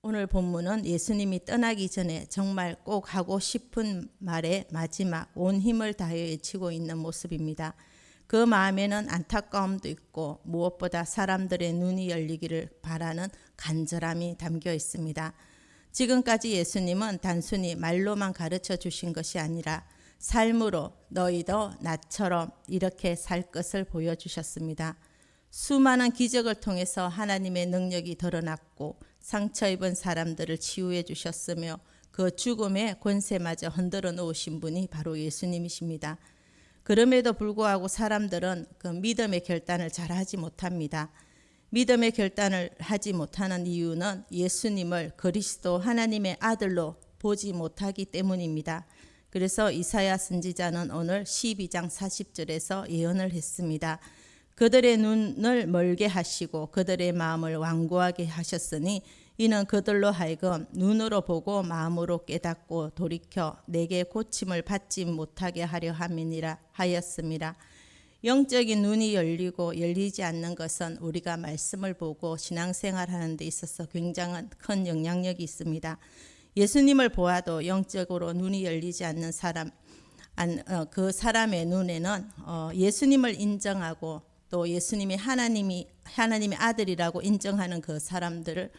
오늘 본문은 예수님이 떠나기 전에 정말 꼭 하고 싶은 말의 마지막 온 힘을 다해 외치고 있는 모습입니다. 그 마음에는 안타까움도 있고 무엇보다 사람들의 눈이 열리기를 바라는 간절함이 담겨 있습니다. 지금까지 예수님은 단순히 말로만 가르쳐 주신 것이 아니라 삶으로 너희도 나처럼 이렇게 살 것을 보여주셨습니다. 수많은 기적을 통해서 하나님의 능력이 드러났고 상처 입은 사람들을 치유해 주셨으며 그 죽음의 권세마저 흔들어 놓으신 분이 바로 예수님이십니다. 그럼에도 불구하고 사람들은 그 믿음의 결단을 잘 하지 못합니다. 믿음의 결단을 하지 못하는 이유는 예수님을 그리스도 하나님의 아들로 보지 못하기 때문입니다. 그래서 이사야 선지자는 오늘 12장 40절에서 예언을 했습니다. 그들의 눈을 멀게 하시고 그들의 마음을 완고하게 하셨으니 이는 그들로 하여금 눈으로 보고 마음으로 깨닫고 돌이켜 내게 고침을 받지 못하게 하려 함이니라 하였습니다. 영적인 눈이 열리고 열리지 않는 것은 우리가 말씀을 보고 신앙생활하는 데 있어서 굉장한 큰 영향력이 있습니다. 예수님을 보아도 영적으로 눈이 열리지 않는 사람, 그 사람의 눈에는 예수님을 인정하고 또 예수님이 하나님의 아들이라고 인정하는 그 사람들을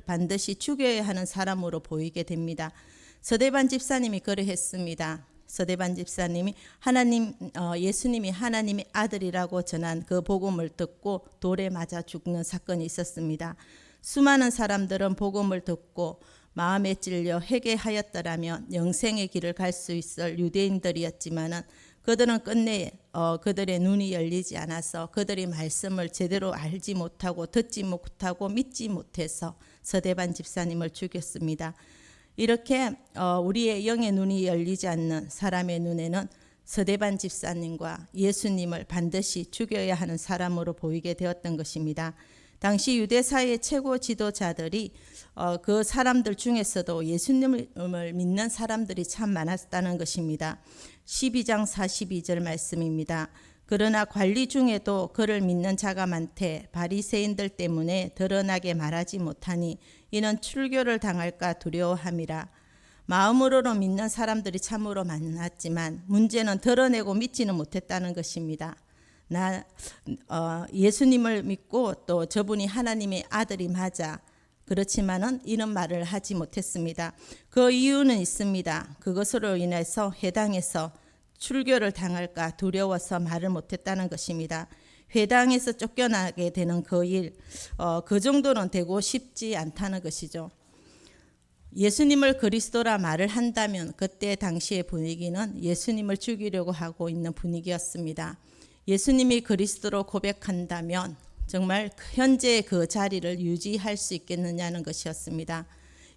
반드시 죽여야 하는 사람으로 보이게 됩니다. 서대반 집사님이 그러했습니다. 서대반 집사님이 예수님이 하나님의 아들이라고 전한 그 복음을 듣고 돌에 맞아 죽는 사건이 있었습니다. 수많은 사람들은 복음을 듣고 마음에 찔려 회개하였더라면 영생의 길을 갈 수 있을 유대인들이었지만은 그들은 끝내 그들의 눈이 열리지 않아서 그들이 말씀을 제대로 알지 못하고 듣지 못하고 믿지 못해서 서대반 집사님을 죽였습니다. 이렇게 우리의 영의 눈이 열리지 않는 사람의 눈에는 서대반 집사님과 예수님을 반드시 죽여야 하는 사람으로 보이게 되었던 것입니다. 당시 유대사의 최고 지도자들이 그 사람들 중에서도 예수님을 믿는 사람들이 참 많았다는 것입니다. 12장 42절 말씀입니다. 그러나 관리 중에도 그를 믿는 자가 많되 바리새인들 때문에 드러나게 말하지 못하니 이는 출교를 당할까 두려워함이라. 마음으로는 믿는 사람들이 참으로 많았지만 문제는 드러내고 믿지는 못했다는 것입니다. 예수님을 믿고 또 저분이 하나님의 아들이 맞아 그렇지만은 이런 말을 하지 못했습니다. 그 이유는 있습니다. 그것으로 인해서 회당에서 출교를 당할까 두려워서 말을 못했다는 것입니다. 회당에서 쫓겨나게 되는 그 일, 그 정도는 되고 싶지 않다는 것이죠. 예수님을 그리스도라 말을 한다면 그때 당시의 분위기는 예수님을 죽이려고 하고 있는 분위기였습니다. 예수님이 그리스도로 고백한다면 정말 현재의 그 자리를 유지할 수 있겠느냐는 것이었습니다.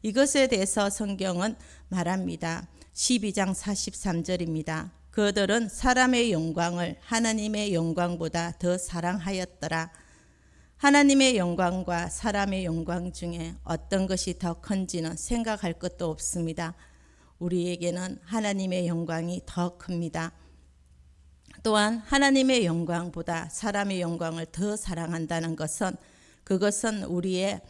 이것에 대해서 성경은 말합니다. 12장 43절입니다. 그들은 사람의 영광을 하나님의 영광보다 더 사랑하였더라. 하나님의 영광과 사람의 영광 중에 어떤 것이 더 큰지는 생각할 것도 없습니다. 우리에게는 하나님의 영광이 더 큽니다. 또한 하나님의 영광보다 사람의 영광을 더 사랑한다는 것은 그것은 우리의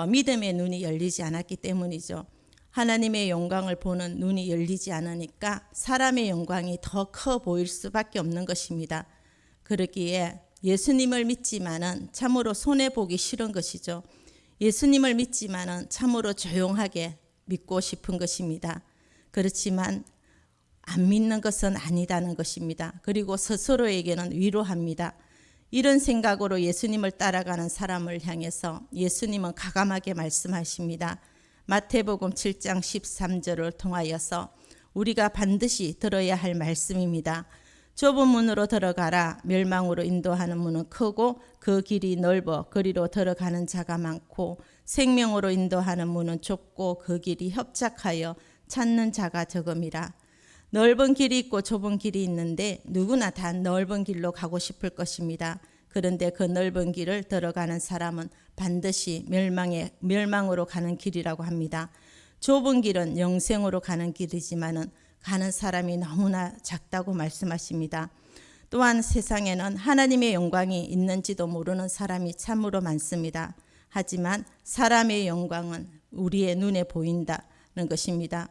믿음의 눈이 열리지 않았기 때문이죠. 하나님의 영광을 보는 눈이 열리지 않으니까 사람의 영광이 더 커 보일 수밖에 없는 것입니다. 그러기에 예수님을 믿지만은 참으로 손해보기 싫은 것이죠. 예수님을 믿지만은 참으로 조용하게 믿고 싶은 것입니다. 그렇지만 안 믿는 것은 아니다는 것입니다. 그리고 스스로에게는 위로합니다. 이런 생각으로 예수님을 따라가는 사람을 향해서 예수님은 가감하게 말씀하십니다. 마태복음 7장 13절을 통하여서 우리가 반드시 들어야 할 말씀입니다. 좁은 문으로 들어가라. 멸망으로 인도하는 문은 크고 그 길이 넓어 그리로 들어가는 자가 많고 생명으로 인도하는 문은 좁고 그 길이 협착하여 찾는 자가 적음이라. 넓은 길이 있고 좁은 길이 있는데 누구나 다 넓은 길로 가고 싶을 것입니다. 그런데 그 넓은 길을 들어가는 사람은 반드시 멸망으로 가는 길이라고 합니다. 좁은 길은 영생으로 가는 길이지만은 가는 사람이 너무나 작다고 말씀하십니다. 또한 세상에는 하나님의 영광이 있는지도 모르는 사람이 참으로 많습니다. 하지만 사람의 영광은 우리의 눈에 보인다는 것입니다.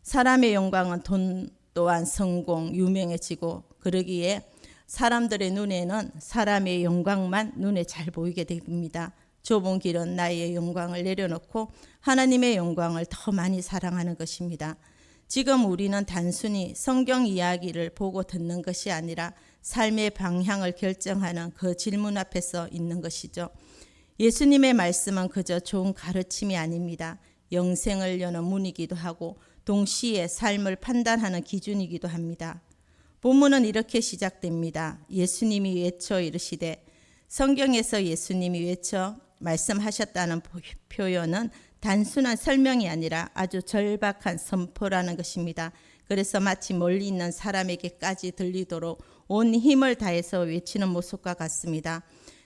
사람의 영광은 돈 또한 성공, 유명해지고 그러기에 사람들의 눈에는 사람의 영광만 눈에 잘 보이게 됩니다. 좁은 길은 나의 영광을 내려놓고 하나님의 영광을 더 많이 사랑하는 것입니다. 지금 우리는 단순히 성경 이야기를 보고 듣는 것이 아니라 삶의 방향을 결정하는 그 질문 앞에서 있는 것이죠. 예수님의 말씀은 그저 좋은 가르침이 아닙니다. 영생을 여는 문이기도 하고 동시에 삶을 판단하는 기준이기도 합니다. 본문은 이렇게 시작됩니다. 예수님이 외쳐 이르시되, 성경에서 예수님이 외쳐 말씀하셨다는 표현은 단순한 설명이 아니라 아주 절박한 선포라는 것입니다. 그래서 마치 멀리 있는 사람에게까지 들리도록 온 힘을 다해서 외치는 모습과 같습니다.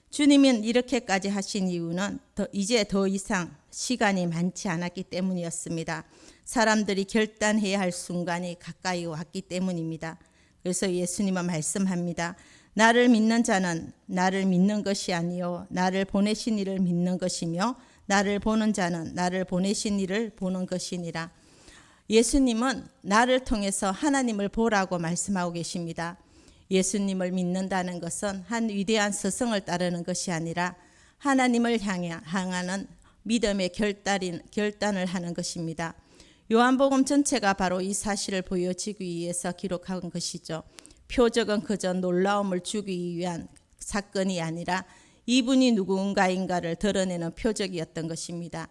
주님은 이렇게까지 하신 이유는 이제 더 이상 시간이 많지 않았기 때문이었습니다. 사람들이 결단해야 할 순간이 가까이 왔기 때문입니다. 그래서 예수님은 말씀합니다. 나를 믿는 자는 나를 믿는 것이 아니요 나를 보내신 이를 믿는 것이며 나를 보는 자는 나를 보내신 이를 보는 것이니라. 예수님은 나를 통해서 하나님을 보라고 말씀하고 계십니다. 예수님을 믿는다는 것은 한 위대한 스승을 따르는 것이 아니라 하나님을 향하는 믿음의 결단을 하는 것입니다. 요한복음 전체가 바로 이 사실을 보여주기 위해서 기록한 것이죠. 표적은 그저 놀라움을 주기 위한 사건이 아니라 이분이 누군가인가를 드러내는 표적이었던 것입니다.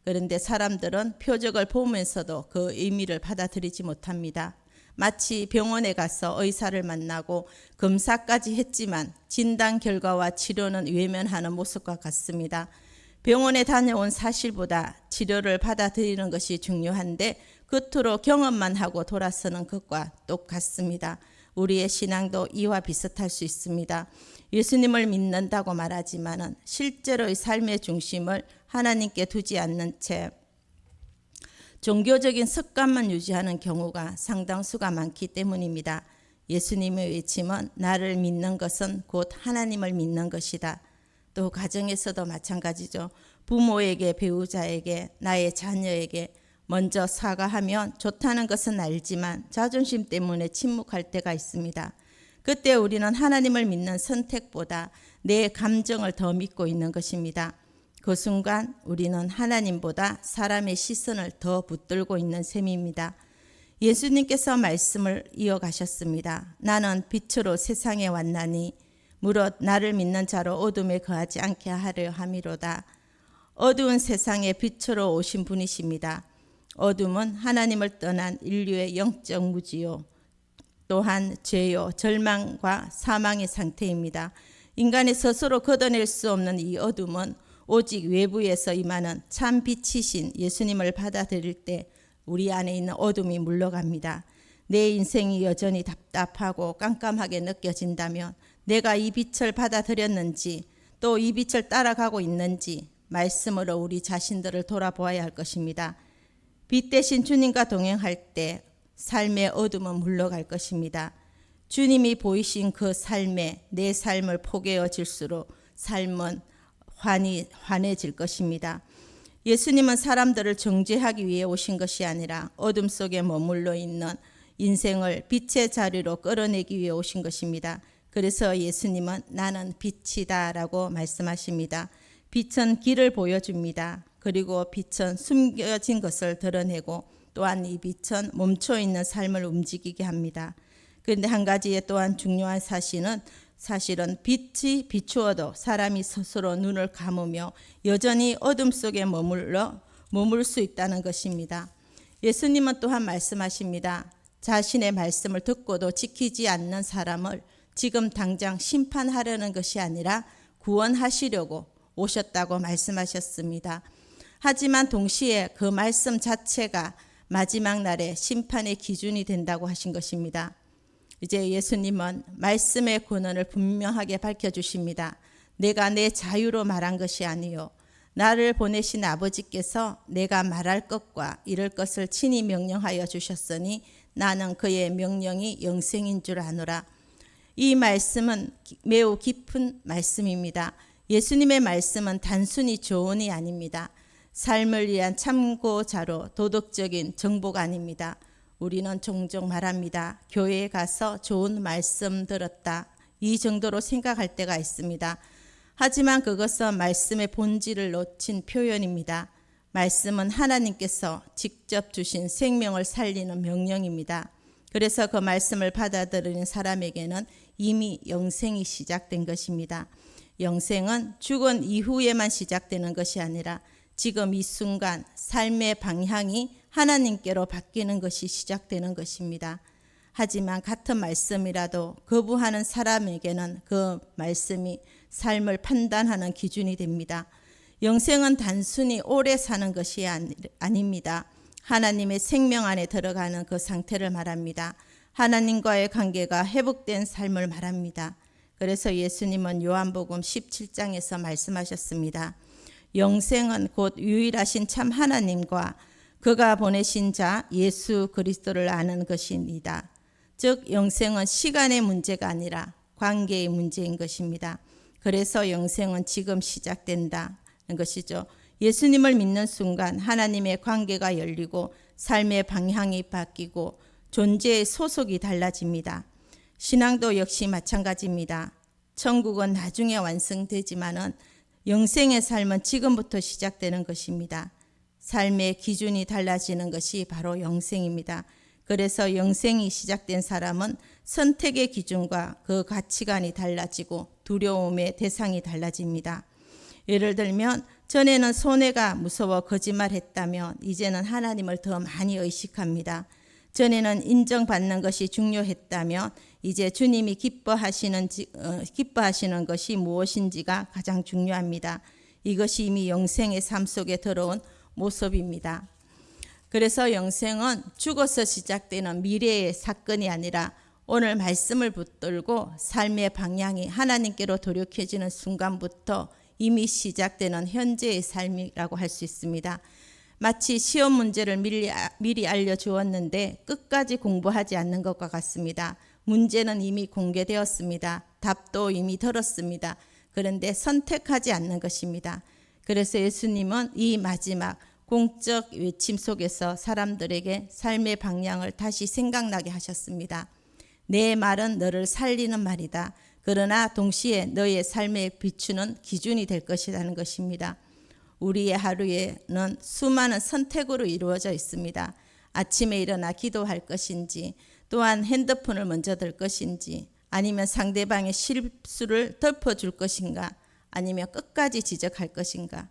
그런데 사람들은 표적을 보면서도 그 의미를 받아들이지 못합니다. 마치 병원에 가서 의사를 만나고 검사까지 했지만 진단 결과와 치료는 외면하는 모습과 같습니다. 병원에 다녀온 사실보다 치료를 받아들이는 것이 중요한데 겉으로 경험만 하고 돌아서는 것과 똑같습니다. 우리의 신앙도 이와 비슷할 수 있습니다. 예수님을 믿는다고 말하지만은 실제로의 삶의 중심을 하나님께 두지 않는 채 종교적인 습관만 유지하는 경우가 상당수가 많기 때문입니다. 예수님의 외침은 나를 믿는 것은 곧 하나님을 믿는 것이다. 또 가정에서도 마찬가지죠. 부모에게, 배우자에게, 나의 자녀에게 먼저 사과하면 좋다는 것은 알지만 자존심 때문에 침묵할 때가 있습니다. 그때 우리는 하나님을 믿는 선택보다 내 감정을 더 믿고 있는 것입니다. 그 순간 우리는 하나님보다 사람의 시선을 더 붙들고 있는 셈입니다. 예수님께서 말씀을 이어가셨습니다. 나는 빛으로 세상에 왔나니 무릇 나를 믿는 자로 어둠에 거하지 않게 하려 함이로다. 어두운 세상에 빛으로 오신 분이십니다. 어둠은 하나님을 떠난 인류의 영적 무지요. 또한 죄요, 절망과 사망의 상태입니다. 인간이 스스로 걷어낼 수 없는 이 어둠은 오직 외부에서 임하는 참 빛이신 예수님을 받아들일 때 우리 안에 있는 어둠이 물러갑니다. 내 인생이 여전히 답답하고 깜깜하게 느껴진다면 내가 이 빛을 받아들였는지 또 이 빛을 따라가고 있는지 말씀으로 우리 자신들을 돌아보아야 할 것입니다. 빛 대신 주님과 동행할 때 삶의 어둠은 물러갈 것입니다. 주님이 보이신 그 삶에 내 삶을 포개어질수록 삶은 환해질 것입니다. 예수님은 사람들을 정죄하기 위해 오신 것이 아니라 어둠 속에 머물러 있는 인생을 빛의 자리로 끌어내기 위해 오신 것입니다. 그래서 예수님은 나는 빛이다 라고 말씀하십니다. 빛은 길을 보여줍니다. 그리고 빛은 숨겨진 것을 드러내고 또한 이 빛은 멈춰있는 삶을 움직이게 합니다. 그런데 한 가지의 또한 중요한 사실은 빛이 비추어도 사람이 스스로 눈을 감으며 여전히 어둠 속에 머물 수 있다는 것입니다. 예수님은 또한 말씀하십니다. 자신의 말씀을 듣고도 지키지 않는 사람을 지금 당장 심판하려는 것이 아니라 구원하시려고 오셨다고 말씀하셨습니다. 하지만 동시에 그 말씀 자체가 마지막 날에 심판의 기준이 된다고 하신 것입니다. 이제 예수님은 말씀의 권한을 분명하게 밝혀주십니다. 내가 내 자유로 말한 것이 아니요 나를 보내신 아버지께서 내가 말할 것과 이럴 것을 친히 명령하여 주셨으니 나는 그의 명령이 영생인 줄 아노라. 이 말씀은 매우 깊은 말씀입니다. 예수님의 말씀은 단순히 조언이 아닙니다. 삶을 위한 참고자로 도덕적인 정보가 아닙니다. 우리는 종종 말합니다. 교회에 가서 좋은 말씀 들었다. 이 정도로 생각할 때가 있습니다. 하지만 그것은 말씀의 본질을 놓친 표현입니다. 말씀은 하나님께서 직접 주신 생명을 살리는 명령입니다. 그래서 그 말씀을 받아들이는 사람에게는 이미 영생이 시작된 것입니다. 영생은 죽은 이후에만 시작되는 것이 아니라 지금 이 순간 삶의 방향이 하나님께로 바뀌는 것이 시작되는 것입니다. 하지만 같은 말씀이라도 거부하는 사람에게는 그 말씀이 삶을 판단하는 기준이 됩니다. 영생은 단순히 오래 사는 것이 아닙니다. 하나님의 생명 안에 들어가는 그 상태를 말합니다. 하나님과의 관계가 회복된 삶을 말합니다. 그래서 예수님은 요한복음 17장에서 말씀하셨습니다. 영생은 곧 유일하신 참 하나님과 그가 보내신 자 예수 그리스도를 아는 것입니다. 즉 영생은 시간의 문제가 아니라 관계의 문제인 것입니다. 그래서 영생은 지금 시작된다는 것이죠. 예수님을 믿는 순간 하나님의 관계가 열리고 삶의 방향이 바뀌고 존재의 소속이 달라집니다. 신앙도 역시 마찬가지입니다. 천국은 나중에 완성되지만은 영생의 삶은 지금부터 시작되는 것입니다. 삶의 기준이 달라지는 것이 바로 영생입니다. 그래서 영생이 시작된 사람은 선택의 기준과 그 가치관이 달라지고 두려움의 대상이 달라집니다. 예를 들면 전에는 손해가 무서워 거짓말했다면 이제는 하나님을 더 많이 의식합니다. 전에는 인정받는 것이 중요했다면 이제 주님이 기뻐하시는 것이 무엇인지가 가장 중요합니다. 이것이 이미 영생의 삶 속에 들어온 모습입니다. 그래서 영생은 죽어서 시작되는 미래의 사건이 아니라 오늘 말씀을 붙들고 삶의 방향이 하나님께로 돌이켜지는 순간부터 이미 시작되는 현재의 삶이라고 할 수 있습니다. 마치 시험 문제를 미리 알려주었는데 끝까지 공부하지 않는 것과 같습니다. 문제는 이미 공개되었습니다. 답도 이미 들었습니다. 그런데 선택하지 않는 것입니다. 그래서 예수님은 이 마지막 공적 외침 속에서 사람들에게 삶의 방향을 다시 생각나게 하셨습니다. 내 말은 너를 살리는 말이다. 그러나 동시에 너의 삶에 비추는 기준이 될 것이라는 것입니다. 우리의 하루에는 수많은 선택으로 이루어져 있습니다. 아침에 일어나 기도할 것인지, 또한 핸드폰을 먼저 들 것인지, 아니면 상대방의 실수를 덮어줄 것인가, 아니면 끝까지 지적할 것인가,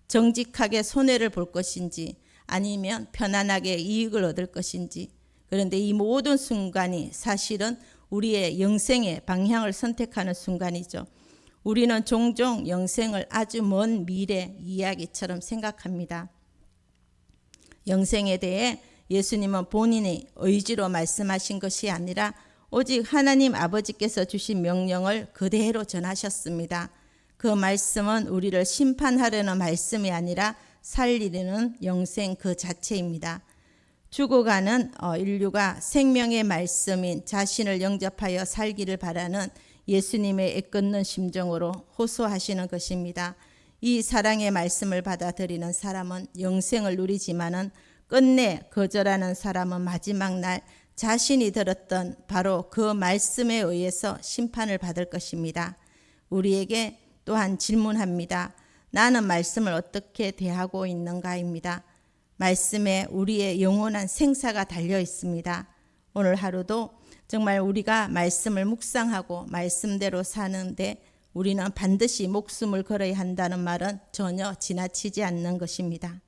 정직하게 손해를 볼 것인지, 아니면 편안하게 이익을 얻을 것인지. 그런데 이 모든 순간이 사실은 우리의 영생의 방향을 선택하는 순간이죠. 우리는 종종 영생을 아주 먼 미래 이야기처럼 생각합니다. 영생에 대해 예수님은 본인의 의지로 말씀하신 것이 아니라 오직 하나님 아버지께서 주신 명령을 그대로 전하셨습니다. 그 말씀은 우리를 심판하려는 말씀이 아니라 살리려는 영생 그 자체입니다. 죽어가는 인류가 생명의 말씀인 자신을 영접하여 살기를 바라는 예수님의 애끓는 심정으로 호소하시는 것입니다. 이 사랑의 말씀을 받아들이는 사람은 영생을 누리지만은 끝내 거절하는 사람은 마지막 날 자신이 들었던 바로 그 말씀에 의해서 심판을 받을 것입니다. 우리에게 또한 질문합니다. 나는 말씀을 어떻게 대하고 있는가입니다. 말씀에 우리의 영원한 생사가 달려 있습니다. 오늘 하루도 정말 우리가 말씀을 묵상하고 말씀대로 사는데 우리는 반드시 목숨을 걸어야 한다는 말은 전혀 지나치지 않는 것입니다.